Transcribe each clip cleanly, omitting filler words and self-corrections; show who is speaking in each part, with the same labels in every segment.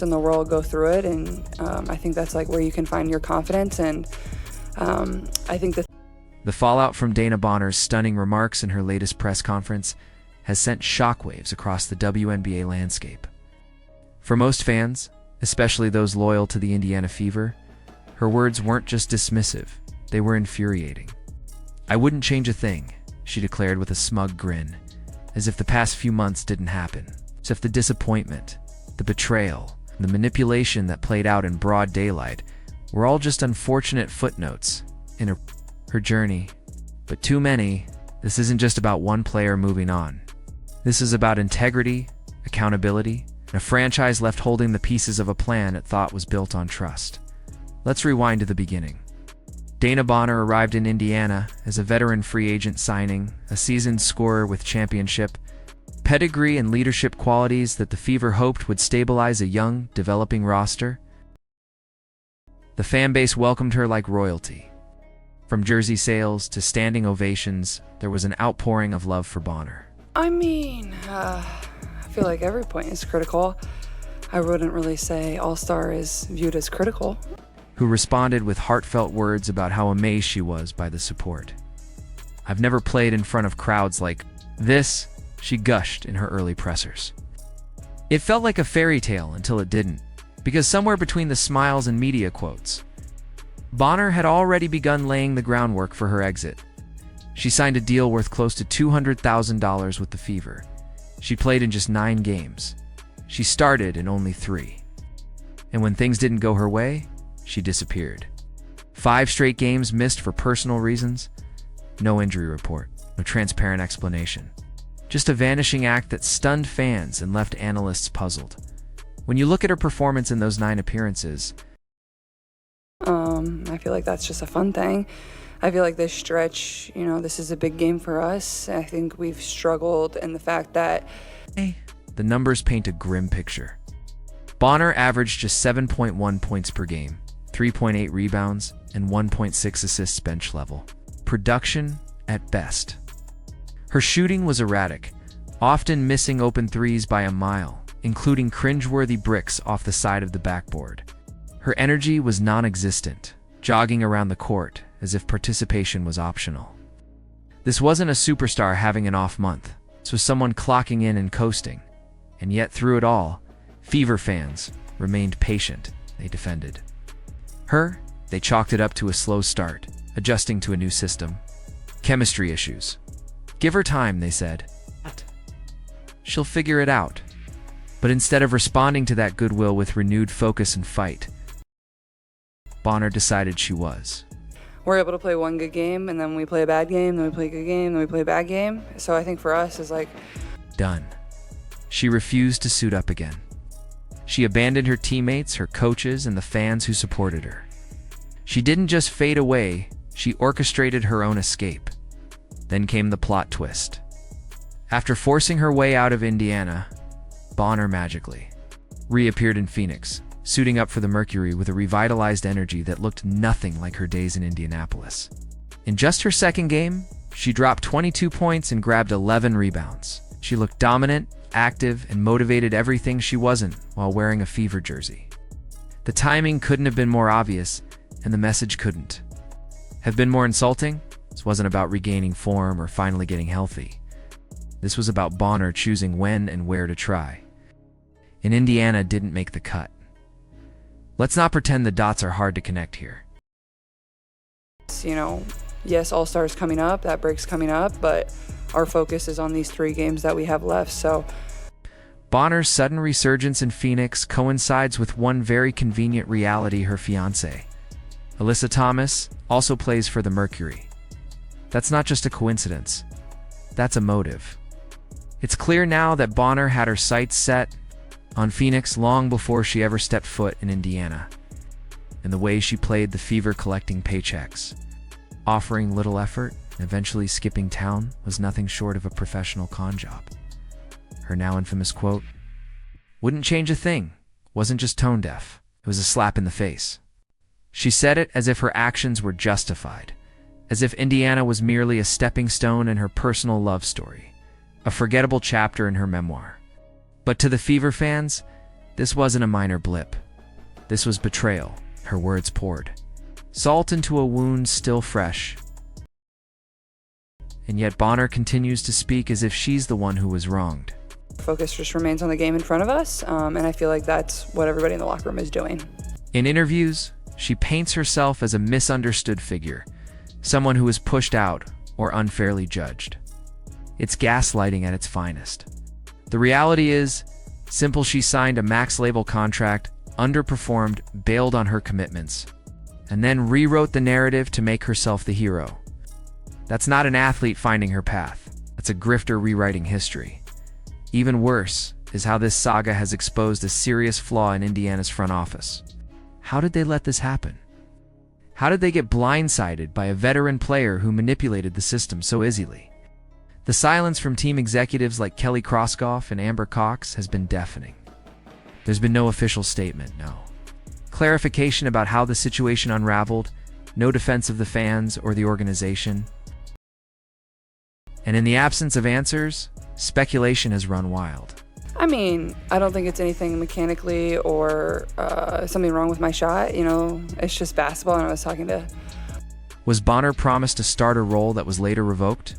Speaker 1: in the world go through it, and I think that's like where you can find your confidence. And I think that
Speaker 2: the fallout from Dana Bonner's stunning remarks in her latest press conference has sent shockwaves across the WNBA landscape. For most fans, especially those loyal to the Indiana Fever, her words weren't just dismissive, they were infuriating. "I wouldn't change a thing," she declared with a smug grin, as if the past few months didn't happen, as if the disappointment, the betrayal, and the manipulation that played out in broad daylight were all just unfortunate footnotes in her journey. But too many, this isn't just about one player moving on. This is about integrity, accountability, and a franchise left holding the pieces of a plan it thought was built on trust. Let's rewind to the beginning. Dana Bonner arrived in Indiana as a veteran free agent signing, a seasoned scorer with championship pedigree and leadership qualities that the Fever hoped would stabilize a young, developing roster. The fan base welcomed her like royalty. From jersey sales to standing ovations, there was an outpouring of love for Bonner.
Speaker 1: I mean, I feel like every point is critical. I wouldn't really say All-Star is viewed as critical.
Speaker 2: Who responded with heartfelt words about how amazed she was by the support. "I've never played in front of crowds like this," she gushed in her early pressers. It felt like a fairy tale until it didn't, because somewhere between the smiles and media quotes, Bonner had already begun laying the groundwork for her exit. She signed a deal worth close to $200,000 with the Fever. She played in just 9 games. She started in only 3. And when things didn't go her way, she disappeared. 5 straight games missed for personal reasons. No injury report, no transparent explanation. Just a vanishing act that stunned fans and left analysts puzzled. When you look at her performance in those 9 appearances,
Speaker 1: I feel like that's just a fun thing. I feel like this stretch, this is a big game for us. I think we've struggled in the fact that
Speaker 2: the numbers paint a grim picture. Bonner averaged just 7.1 points per game, 3.8 rebounds, and 1.6 assists bench level. Production at best. Her shooting was erratic, often missing open threes by a mile, including cringeworthy bricks off the side of the backboard. Her energy was non-existent, jogging around the court as if participation was optional. This wasn't a superstar having an off month. This was someone clocking in and coasting. And yet through it all, Fever fans remained patient. They defended. Her, they chalked it up to a slow start, adjusting to a new system. Chemistry issues. Give her time, they said. She'll figure it out. But instead of responding to that goodwill with renewed focus and fight, Bonner decided she was.
Speaker 1: We're able to play one good game, and then we play a bad game, then we play a good game, then we play a bad game. So I think for us is like...
Speaker 2: Done. She refused to suit up again. She abandoned her teammates, her coaches, and the fans who supported her. She didn't just fade away, she orchestrated her own escape. Then came the plot twist. After forcing her way out of Indiana, Bonner magically reappeared in Phoenix, suiting up for the Mercury with a revitalized energy that looked nothing like her days in Indianapolis. In just her second game, she dropped 22 points and grabbed 11 rebounds. She looked dominant, active, and motivated everything she wasn't while wearing a Fever jersey. The timing couldn't have been more obvious, and the message couldn't have been more insulting. This wasn't about regaining form or finally getting healthy. This was about Bonner choosing when and where to try. And Indiana didn't make the cut. Let's not pretend the dots are hard to connect here.
Speaker 1: Yes, All-Star's coming up, that break's coming up, but our focus is on these 3 games that we have left, so...
Speaker 2: Bonner's sudden resurgence in Phoenix coincides with one very convenient reality: her fiancé, Alyssa Thomas, also plays for the Mercury. That's not just a coincidence. That's a motive. It's clear now that Bonner had her sights set on Phoenix long before she ever stepped foot in Indiana. And the way she played the Fever collecting paychecks, offering little effort, and eventually skipping town was nothing short of a professional con job. Her now infamous quote, "Wouldn't change a thing," wasn't just tone deaf. It was a slap in the face. She said it as if her actions were justified, as if Indiana was merely a stepping stone in her personal love story, a forgettable chapter in her memoir. But to the Fever fans, This wasn't a minor blip. This was betrayal, her words poured. Salt into a wound still fresh. And yet Bonner continues to speak as if she's the one who was wronged.
Speaker 1: Focus just remains on the game in front of us, and I feel like that's what everybody in the locker room is doing.
Speaker 2: In interviews, she paints herself as a misunderstood figure, someone who is pushed out or unfairly judged. It's gaslighting at its finest. The reality is, simple, she signed a max label contract, underperformed, bailed on her commitments, and then rewrote the narrative to make herself the hero. That's not an athlete finding her path. That's a grifter rewriting history. Even worse is how this saga has exposed a serious flaw in Indiana's front office. How did they let this happen? How did they get blindsided by a veteran player who manipulated the system so easily? The silence from team executives like Kelly Krauskopf and Amber Cox has been deafening. There's been no official statement, no clarification about how the situation unraveled, no defense of the fans or the organization. And in the absence of answers, speculation has run wild.
Speaker 1: I mean, I don't think it's anything mechanically or something wrong with my shot. You know, it's just basketball, and I was talking to...
Speaker 2: Was Bonner promised a starter role that was later revoked?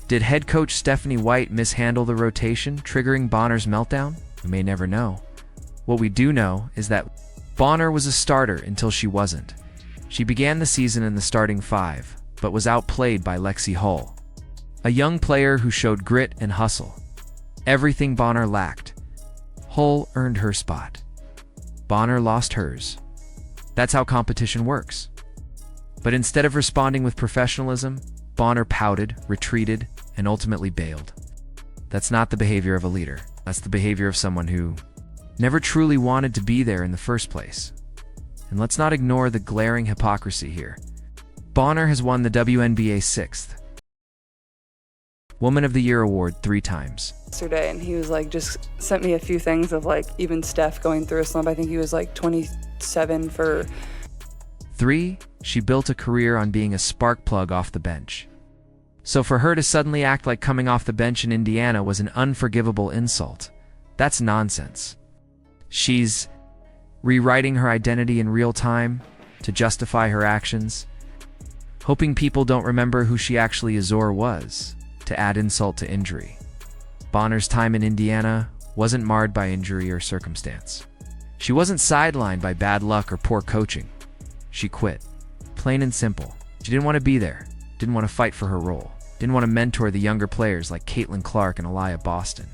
Speaker 2: Did head coach Stephanie White mishandle the rotation, triggering Bonner's meltdown? We may never know. What we do know is that Bonner was a starter until she wasn't. She began the season in the starting five, but was outplayed by Lexi Hull, a young player who showed grit and hustle. Everything Bonner lacked. Hull earned her spot. Bonner lost hers. That's how competition works. But instead of responding with professionalism, Bonner pouted, retreated, and ultimately bailed. That's not the behavior of a leader. That's the behavior of someone who never truly wanted to be there in the first place. And let's not ignore the glaring hypocrisy here. Bonner has won the WNBA 6th Woman of the Year award 3 times.
Speaker 1: Yesterday, and he was like, just sent me a few things of like even Steph going through a slump. I think he was like 27 for...
Speaker 2: 3, she built a career on being a spark plug off the bench. So for her to suddenly act like coming off the bench in Indiana was an unforgivable insult. That's nonsense. She's rewriting her identity in real time to justify her actions, hoping people don't remember who she actually is or was, to add insult to injury. Bonner's time in Indiana wasn't marred by injury or circumstance. She wasn't sidelined by bad luck or poor coaching. She quit. Plain and simple. She didn't want to be there, didn't want to fight for her role, didn't want to mentor the younger players like Caitlin Clark and Aliyah Boston.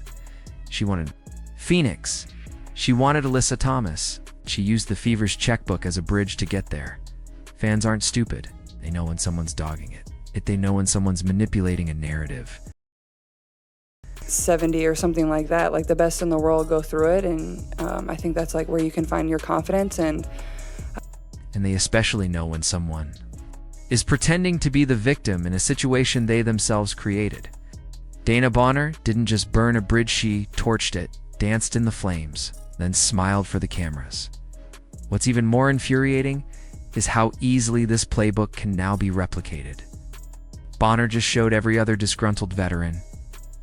Speaker 2: She wanted Phoenix. She wanted Alyssa Thomas. She used the Fever's checkbook as a bridge to get there. Fans aren't stupid. They know when someone's dogging it. They know when someone's manipulating a narrative.
Speaker 1: 70 or something like that, like the best in the world go through it, and I think that's like where you can find your confidence. And
Speaker 2: they especially know when someone is pretending to be the victim in a situation they themselves created. Dana Bonner didn't just burn a bridge, she torched it, danced in the flames, then smiled for the cameras. What's even more infuriating is how easily this playbook can now be replicated. Bonner just showed every other disgruntled veteran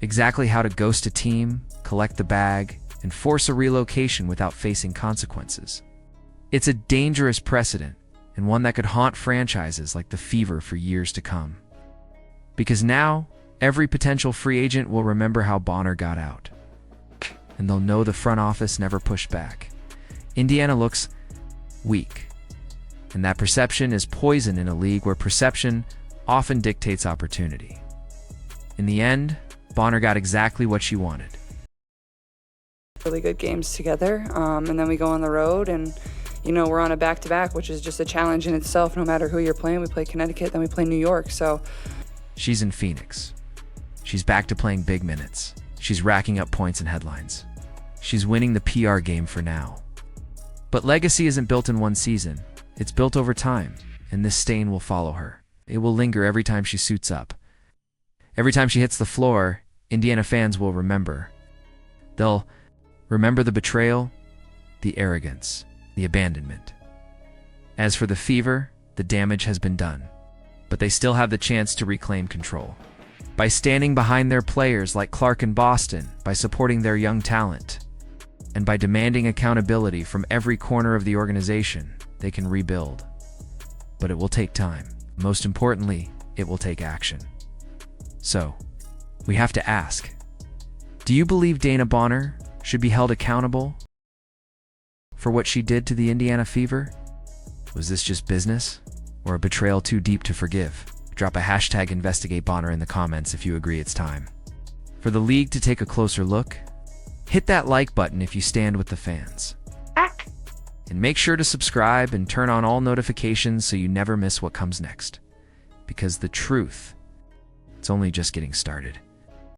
Speaker 2: exactly how to ghost a team, collect the bag, and force a relocation without facing consequences. It's a dangerous precedent, and one that could haunt franchises like the Fever for years to come. Because now, every potential free agent will remember how Bonner got out. And they'll know the front office never pushed back. Indiana looks weak, and that perception is poison in a league where perception often dictates opportunity. In the end, Bonner got exactly what she wanted.
Speaker 1: Really good games together, and then we go on the road, and you know, we're on a back-to-back, which is just a challenge in itself. No matter who you're playing, we play Connecticut, then we play New York. So
Speaker 2: she's in Phoenix. She's back to playing big minutes. She's racking up points and headlines. She's winning the PR game for now. But legacy isn't built in one season. It's built over time, and this stain will follow her. It will linger every time she suits up. Every time she hits the floor, Indiana fans will remember. They'll remember the betrayal, the arrogance, the abandonment. As for the Fever, the damage has been done, but they still have the chance to reclaim control. By standing behind their players like Clark and Boston, by supporting their young talent, And by demanding accountability from every corner of the organization, they can rebuild. But it will take time. Most importantly, it will take action. So, we have to ask, do you believe Dana Bonner should be held accountable for what she did to the Indiana Fever? Was this just business, or a betrayal too deep to forgive? Drop a hashtag #InvestigateBonner in the comments if you agree it's time for the league to take a closer look. Hit that like button if you stand with the fans. And make sure to subscribe and turn on all notifications so you never miss what comes next. Because the truth, it's only just getting started.